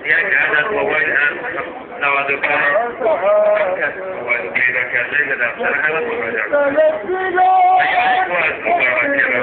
یک عدد موبایل از 95 موبایل پیدا کرده که دفتر همه مراجعه کنید. یک باید مراجعه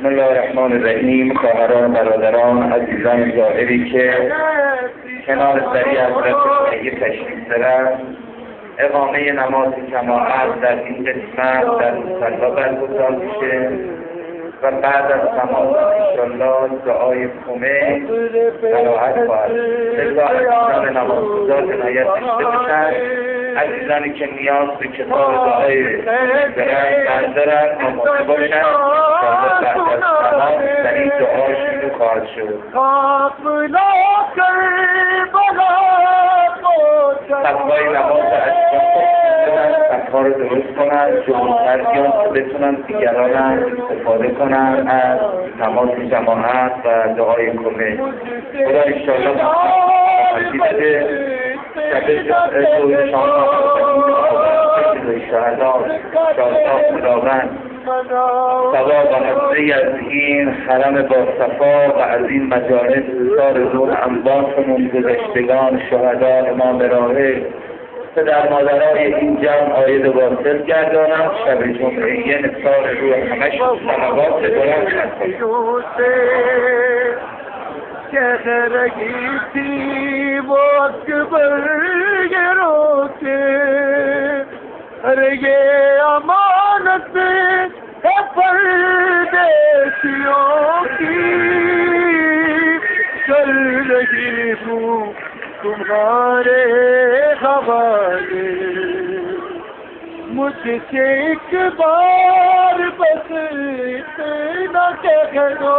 بسم الله الرحمن الرحیم. خواهران، برادران، عزیزان زائری که کنار سری حضرت شیعه تشریف دارند، اقامه نماز جماعت در این قسمت در مصلی برگزار میشه و بعد از نماز انشالله دعای خمه قرائت خواهد. لذا عزیزان نمازگزار عنایت داشته باشند. عزیزانی که نیاز به کتاب دعای برنگ دارند آماده باشند. بعد از نماز در این دعا شروع خواهد شد. صفای نماز صفها رو درست کنند، جلوتر بیان که بتونن دیگران هم استفاده کنند از نماز جماعت و دعای کمه. خدا انشاءالله مفتی بده. شب شهدا شاداب خداوند ثواب و نفسه از این حرم با صفا و از این مجالس سار زور انباسمون گذشتگان شهدا امام راهل پدر مادرای این جمع آید واصل گردانم. شب جمعه نثار روی همش صلوات بلند خواهد. کہہ رہی تھی وہ اکبر یہ روتے ارے یہ امانت ہے پردیسیوں کی کر رہی ہوں تمہارے حوالے مجھ سے ایک بار بس اتنا کہہ دو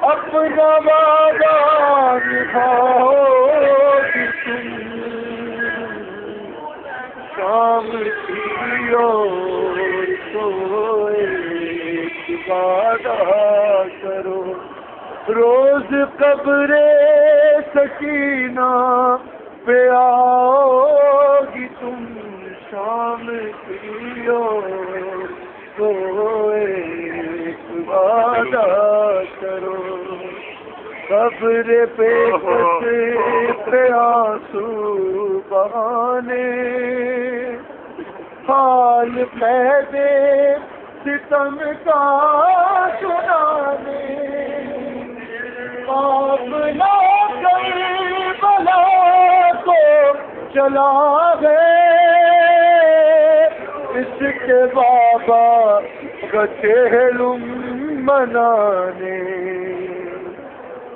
اپنا وعدہ نبھاؤ کہ تم شام کی اور سوئے وعدہ کرو روز قبر سکینہ پہ آؤگی تم شام کی اور سوئے وعدہ کرو قبر پہ آنسو بہانے حال قید ستم کا سنانے آپ نہ کربلا کو چلا گئے اس کے بابا کا چہلم منانے